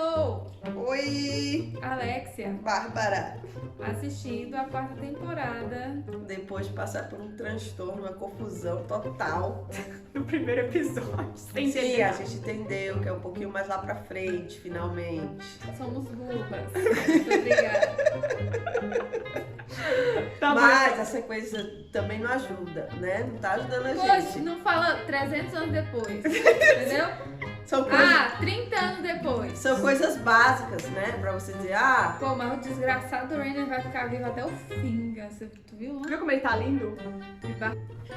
Hello! Oi, Alexia, Bárbara. assistindo a quarta temporada. Depois de passar por um transtorno, uma confusão total. No primeiro episódio, sem Sim, entender a nada. gente entendeu que é um pouquinho mais lá pra frente, finalmente. Somos burras. Muito obrigada. Tá bom. Mas a sequência também não ajuda, né? Não tá ajudando a Poxa, gente. não fala 300 anos depois, entendeu? São coisas, 30 anos depois. são coisas básicas, né? Pra você dizer, Pô, mas o desgraçado do Rainer vai ficar vivo até o fim, Gassa. Tu viu lá? Viu como ele tá lindo?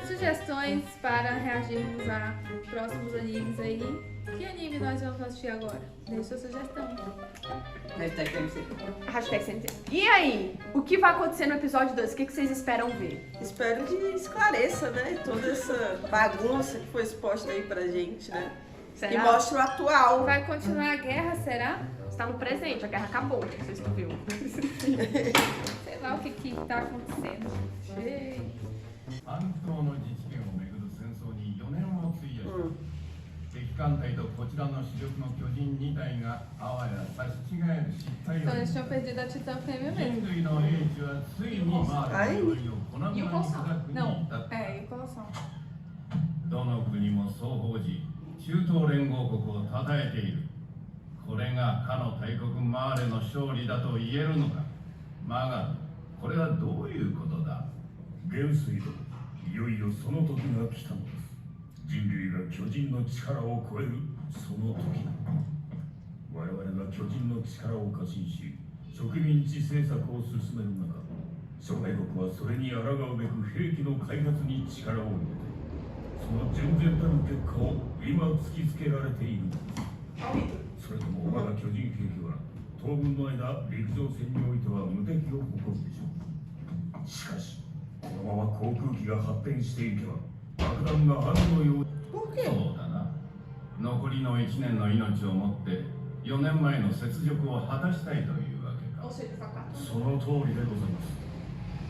Sugestões para reagirmos a próximos animes aí. Que anime nós vamos assistir agora? Deixa sua sugestão. hashtag MC. Hashtag sem ter. E aí? O que vai acontecer no episódio 2? O que vocês esperam ver? Espero que esclareça, né? Toda essa bagunça que foi exposta aí pra gente, né? Será? E mostra o atual. Vai continuar a guerra, será? Está no presente, a guerra acabou, não sei se tu viu. Sei lá o que tá acontecendo. Ei. 半島の自治権をめぐる戦争に4年を費やし、敵艦隊とこちらの主力の巨人2体があわや差し違える失態を Então eles tinham perdido a Titã Fêmea 人 mesmo. 類の英知はついにマーレの料理を粉々に砕くに至った É, e colocação. どの国も双方時中東連合国を称えているこれがかの大国マーレの勝利だと言えるのかマガドこれはどういうことだ元帥殿、いよいよその時が来たのです。人類が巨人の力を超えるその時。我々が巨人の力を過信し、植民地政策を進める中、諸外国はそれに抗うべく兵器の開発に力を入れて、その純然たる結果を今突きつけられているのです。それでも我が巨人兵器は当分の間陸上戦においては無敵を誇るでしょう。しかしこのまま航空機が発展していけば爆弾があるのように Por quê? そうだな残りの1年の命をもって4年前の雪辱を果たしたいというわけか Ou seja, facada. その通りでございます。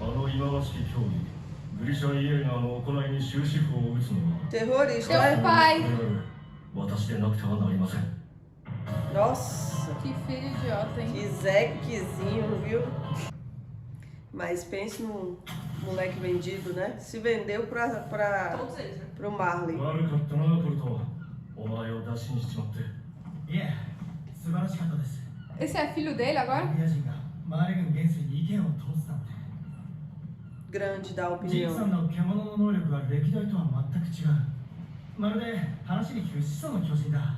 あの忌まわしき競技グリシャ・イエーガーの行いに終止符を打つのは Terrorista, Teu olha. pai. 私でなくてはなりません。 Nossa, Que filho idiota, hein? que Zequezinho, viu? Mas pense num moleque vendido, né? Se vendeu Todos eles, né? pro Marley. 悪かったな、トルト。お前を打診しちまって。いえ、素晴らしかったです。 Esse é filho dele agora? アジア人がマーレ軍元帥に意見を通すなんて。 Grande da ジークさ opinião. んの獣の能力が歴代とは全く違う。まるで話に聞く始祖の巨人だ。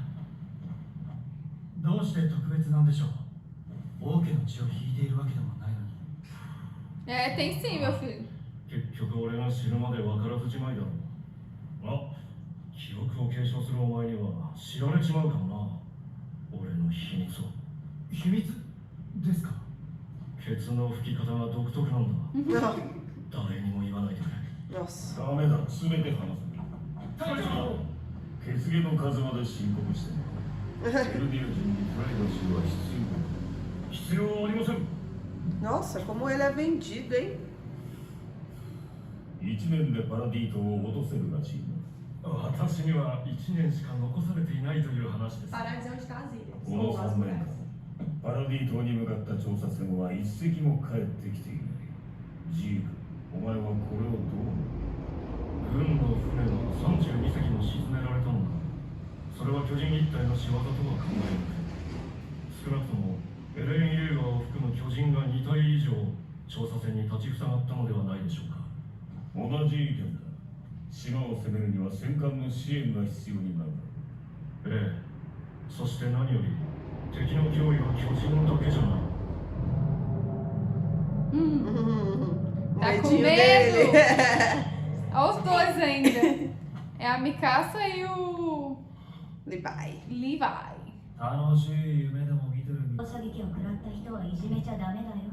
どうして特別なんでしょう。王家の血を引いているわけでもないのに。 É, tem sim, meu filho. 結局俺が死ぬまで分からずじまいだろう。あ、記憶を継承するお前には知られちまうかもな。俺の秘密を。秘密ですか。ケツの吹き方が独特なんだ。 Não, 誰にも言わないでくれ。 nossa. ダメだ、全て話せ。血毛の数まで申告してね。エルディア人にプライバシーは必要はありません。 Nossa, como ele é vendido, hein? 1年でパラディートを落とせるらしいな。私には1年しか残されていないという話です。 Parar de onde está as ilhas. この Ou as 3年 mulheres. 間、パラディー島に向かった調査船は一隻も帰ってきていない。ジーク、お前はこれをどう思う？軍の船が32隻も沈められたのだ。それは巨人一体の仕業とは考えられない。少なくともエレン・イエーガーを含む巨人が2体以上調査船に立ちふさがったのではないでしょうか。同じ意見だ。島を攻めるには戦艦の支援が必要になる。ええ。そして何より敵の脅威は巨人だけじゃない。 Tá com Medinho medo? dele. Olha os dois ainda. É a Mikasa e o Levi. Levi. 楽しい夢でも見てるみたい。射撃を食らった人はいじめちゃダメだよ。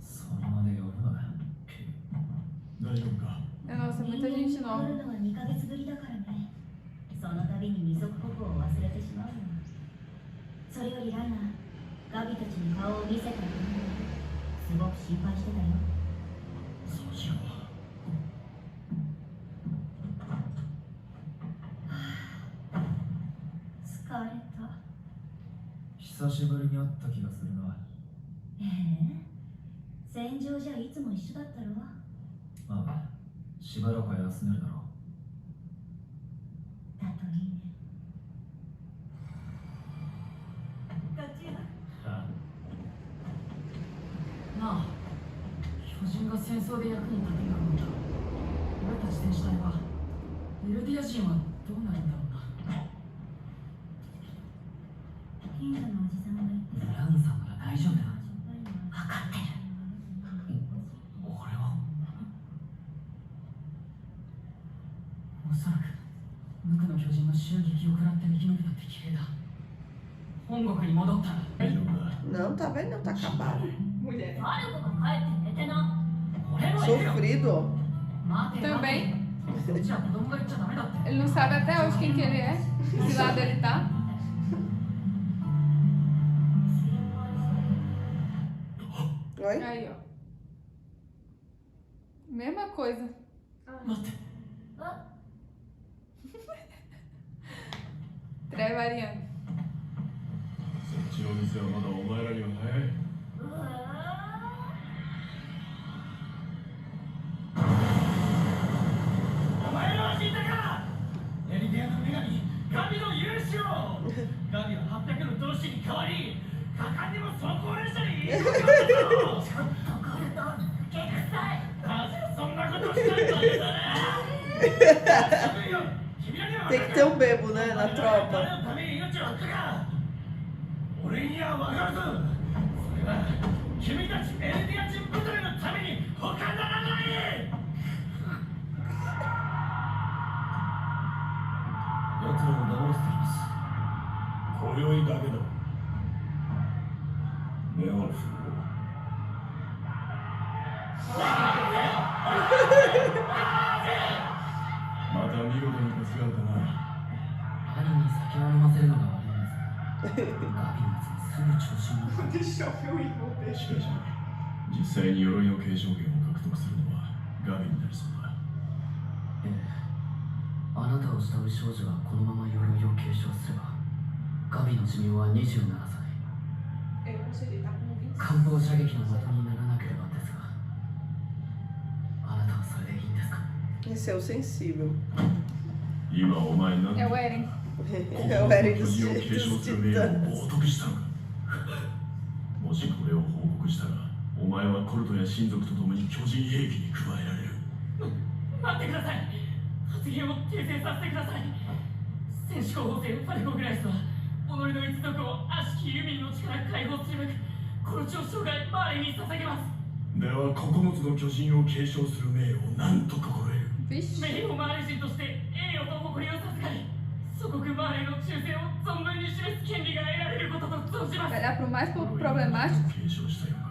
それまで呼ぶな。大丈夫か。 Nossa, muita gente 人間 nova. に戻るのは2ヶ月ぶりだからね。その度に二足歩行を忘れてしまうよ。それよりライナー、ガビたちに顔を見せたらいいのにすごく心配してたよ。そうしよう。疲れた。久久しぶりに会った気がするな。戦場じゃいつも一緒だったろ。ああ、しばらくは休めるだろだといいね。ガチや。う。なあ、巨人が戦争で役に立てなかった俺たち戦士隊はエルディア人はどうなるんだろうな。近所のおじさんが言ってブラウンさんなら大丈夫だ。分かってる。俺はおそらく無垢の巨人の襲撃を食らって生き延びたって綺麗だ。本国に戻ったら大丈夫だ。 Não, tá vendo? Não tá acabado. Mulher. マルコが帰って寝てな。俺も行くよ。 Sofrido. 待て Também. そっちは子供が言っちゃダメだって。 Ele não sabe até hoje quem que ele é, que lado ele tá. Oi? Aí, ó. Mesma coisa. 待って。 Treva Ariane. そっちの店はまだお前らには早い。お前らは死んだか。エリディアの女神ガビの勇姿を。ガビは800の同志に代わり果敢にも装甲列車に入れ込んだぞ。ちょっとゴルト、けくさい。なぜそんなことしたんだね。 Tem que ter um bebo, né? Na tropa. 俺には分かるぞ。それは君たちエルディア人部隊のために他ならない。奴らを守らせています。今宵だけだ。目を伏せろ。また見事に担がれたな。兄に酒を飲ませるのが悪いんですが、ガビのやつすぐ調子に乗る。 Deixa eu ir, vou し deixar. かし、実際に鎧の継承権を獲得するのはガビになりそうだ。ええ、あなたを慕う少女がこのまま鎧を継承すれば、ガビの寿命は27歳。 É, ou seja, ele tá com 25. 艦砲射撃の的にならなければですが、あなたはそれでいいんですか？ Esse é o sensível. 今お前何 É o Eren. É o Eren 巨 dos 人を継承する命令を Titãs. 冒涜したのか。もしこれを報告したら、お前はコルトや親族と共に巨人兵器に加えられる。待ってください。発言を訂正させてください。戦士候補生ファルコグライスは己の一族を悪しきユミンの地から解放するべくこの地を生涯マーレに捧げます。では9つの巨人を継承する命を何と心得る。 Vixe. 名誉マーレ人として栄誉と誇りを授かり、祖国マーレの忠誠を存分に示す権利が得られることと存じます。 Vai dar pro mais problemático. 継承したようか。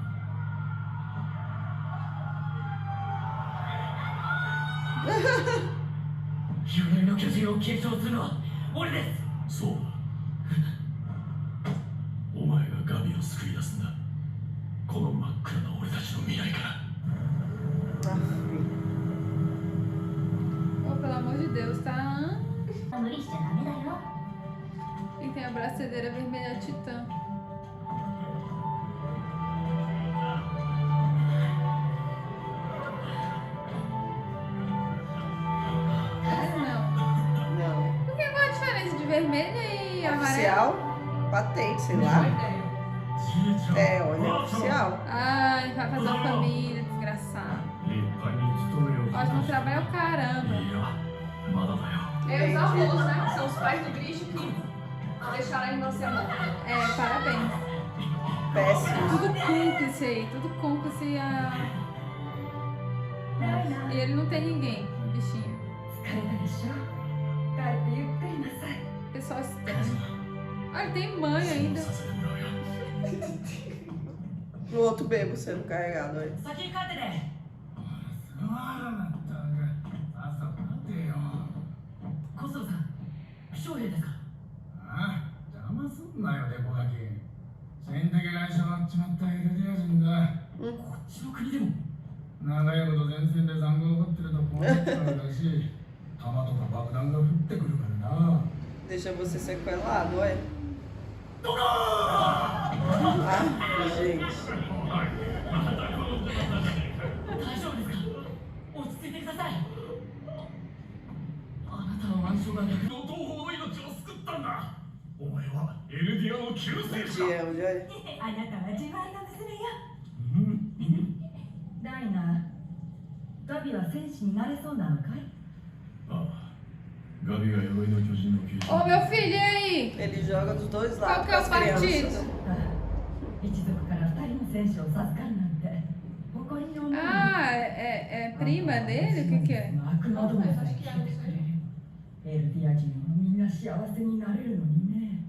鎧の巨人を継承するのは俺です。そうだ。お前がガビを救い出すんだ。この真っ暗な俺たちの未来から。 Oh, pelo amor de Deus, tá? 無理しちゃダメだよ。 E tem a braçadeira vermelha titã. Não. Não. Por que qual a diferença de vermelha e amarelo? Oficial? Patente, sei lá. É, olha, oficial. Ai, vai fazer uma família, desgraçado. 立派に務めを果た Ótimo し trabalho, caramba. いや、まだだよ。 É, os avós, né? São os pais do Grisha que deixaram a irmã ser morta. É, parabéns. Péssimo. Tudo cúmplice aí, tudo cúmplice a... E ele não tem ninguém, bichinho. 疲れたでしょ。帰ってゆっくりなさい。 Pessoal estranho. Ah, ele tem mãe そう ainda. させてもらうよ。 O outro bebo sendo carregado, olha. 先に帰ってね。座らなったら朝待てよ。コスロさん、負傷兵ですか？ああ、邪魔すんなよ、デコガキ。戦的会社はっちまったエルディア人だ。こっちの国でも。長いこと前線で残酷を掘ってるとこうなっちゃうらしい。弾とか爆弾が降ってくるからな。 Deixa você sequelado, olha. gente. 大丈夫ですか？落ち着いてください。あなたの暗証が逆の同胞の命を救ったんだ。お前はエルディアの救世主 Te だ。 amo, Johnny. あなたは自前の娘よ。ダイナ、ガビは戦士になれそうなのかい？ああ、ガビが鎧の巨人の刑事。 Ô, meu filho, e aí? Ele joga dos dois Qual lados que com é as o partido? crianças. 一族から二人の戦士を授かるなんて誇りに思う。 Ah, é prima dele? O que que é? 悪魔どもさえ聞いてくれる。エルディア人はみんな幸せになれるのにね。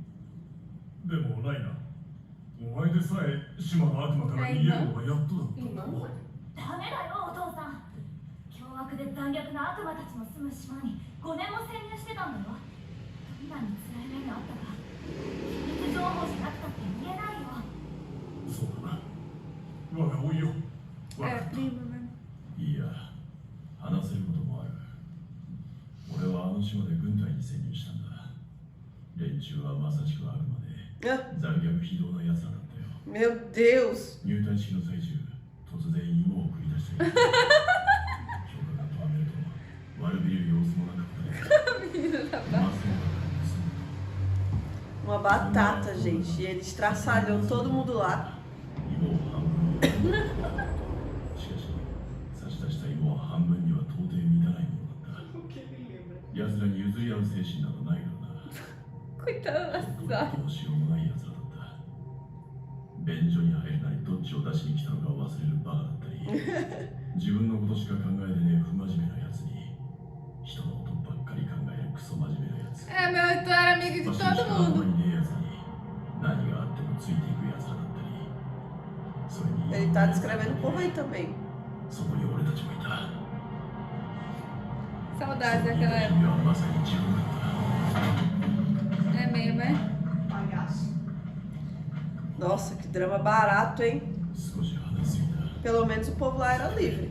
でもライナ、お前でさえ島の悪魔から逃げるのがやっとだったんだろ。ダメだよお父さん。凶悪で残虐な悪魔たちの住む島に5年も潜入してたんだよ。どんなに辛い目があったか秘密情報じゃなくたって言えないよ。そうだな。我が追いよ。わか É った。 prima, né? いや、話せることもある。俺はあの島で軍隊に潜入したんだ。連中はまさしく悪魔で Ah, 残虐非道な奴らだったよ。 meu Deus. 入隊式の最中、突然芋を繰り出している。許可が止めると悪びる様子もなかったね。 Menina da ま barra. ずは Uma batata, gente. E ele estraçalhou todo mundo lá. 芋を半分に。しかし、差し出した芋は半分には到底満たないものだった。奴らに譲り合う精神などないからな。 Coitada da Sara. どうしようもない奴らだった。便所に入るなりどっちを出しに来たのか忘れるバカだったり、自分のことしか考えてねえ不真面目な奴に、人のことばっかり考えるクソ真面目な奴。 É, meu Heitor era amigo de 場所にし todo かあんま mundo. りねえ奴に、何があってもついていく奴らだったり、それに Ele tá descrevendo o povo aí também. そこに俺たちもいた。 Saudades そこにい daquela た época. 君はまさに自分だった。 É mesmo, é? Nossa, que drama barato, hein? 少し話しすぎた。 Pelo menos o povo lá era livre.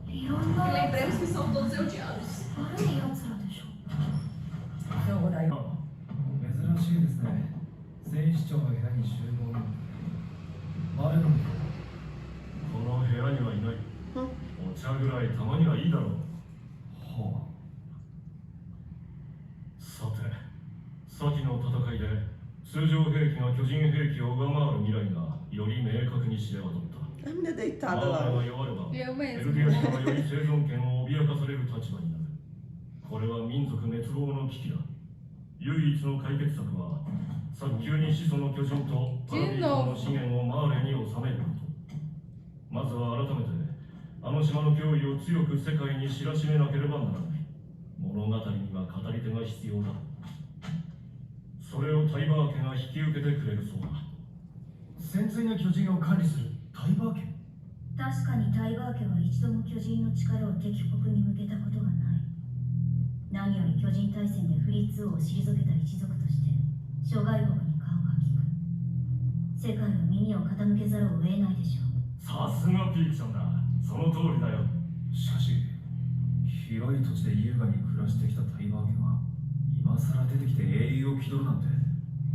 いろんな Lembremos que são todos eldianos. 悪い奴らでしょ。そうだよ。珍しいですね。戦士長の部屋に集合なんて。あれのこの部屋にはいない。お茶ぐらいたまにはいいだろう。はさて、先の戦いで通常兵器が巨人兵器を上回る未来がより明確に知れ渡った。 A menina マ deitada ーレ lá. が弱れば、 Eu エ mesmo. ルディア人がより生存権を脅かされる立場になる。これは民族滅亡の危機だ。唯一の解決策は、早急に始祖の巨人とパラディ島の資源をマーレに収めること。まずは改めて、あの島の脅威を強く世界に知らしめなければならない。物語には語り手が必要だ。それをタイバー家が引き受けてくれるそうだ。潜水の巨人を管理するタイバー家。確かにタイバー家は一度も巨人の力を敵国に向けたことがない。何より巨人大戦でフリッツ王を退けた一族として諸外国に顔が利く。世界は耳を傾けざるを得ないでしょう。さすがピークさんだ。その通りだよ。しかし、広い土地で優雅に暮らしてきたタイバー家が今さら出てきて英雄を気取るなんて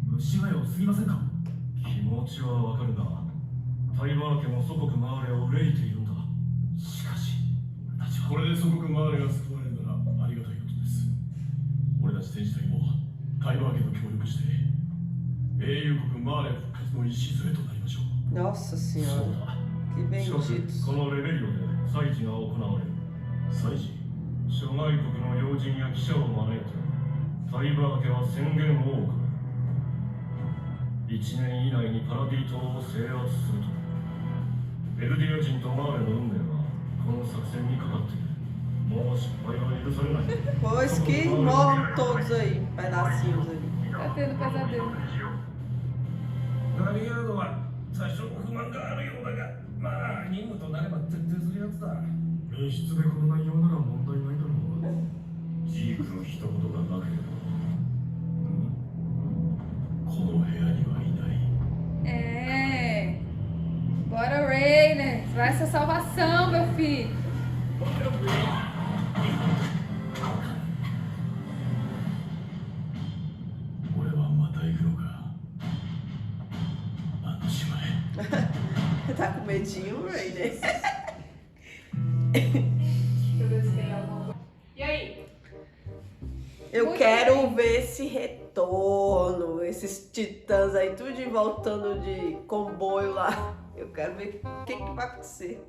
虫が良すぎませんか？気持ちはわかるが、タイバー家も祖国マーレを憂いているんだ。しかし、俺たちはこれで祖国マーレが救われるならありがたいことです。俺たち戦士隊もタイバー家と協力して英雄国マーレ復活の礎となりましょう。 Nossa そう senhora. だ。 Que 近く benditos. このレベリオで祭事が行われる。祭事？諸外国の要人や記者を招いてタイバー家は宣言を行う。1年以内にパラディ島を制圧すると。エルディア人とマーレの運命はこの作戦にかかっている。もう失敗は許されない。 Pois que morram todos aí, pedacinhos ali. Tá tendo pesadelo. ガリアードは多少不満があるようだが、まあ任務となれば徹底するやつだ。密室でこの内容なら問題ないだろう。ジークの一言がなければ、この部屋にはいない。 É. Bora, Rainer. Vai ser salvação, meu filho. 俺はまた行くのか。Tá com medinho, Rainer? Deixa eu ver se tem alguma coisa. E aí? Eu Muito quero bem. ver esse retorno, esses titãs aí, tudo voltando de comboio lá. Eu quero ver o que vai acontecer.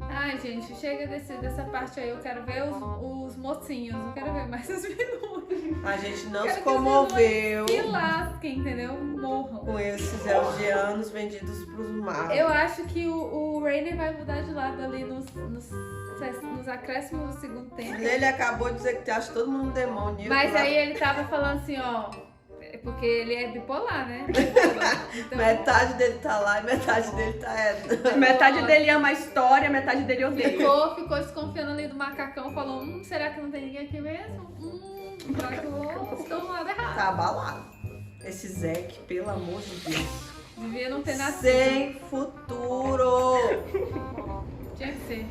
Ai, gente, chega dessa parte aí. Eu quero ver os mocinhos. Não quero ver mais os vilões. A gente não Quero se que os comoveu Que lasquem, entendeu? Morram. com esses eldianos vendidos pros magos. Eu acho que o Rainer vai mudar de lado ali nos acréscimos do segundo tempo. Ele acabou de dizer que acha todo mundo demônio. Mas aí ele tava falando assim, ó. Porque ele é bipolar, né? Então, Metade dele tá lá e metade dele tá Metade dele ama a história, metade dele odeia. ficou desconfiando ali do macacão, falou, será que não tem ninguém aqui mesmo? Será que eu estou no lado errado? Tá abalado. Esse Zack, pelo amor de Deus. Devia não ter nascido. Sem futuro. Tinha que ser.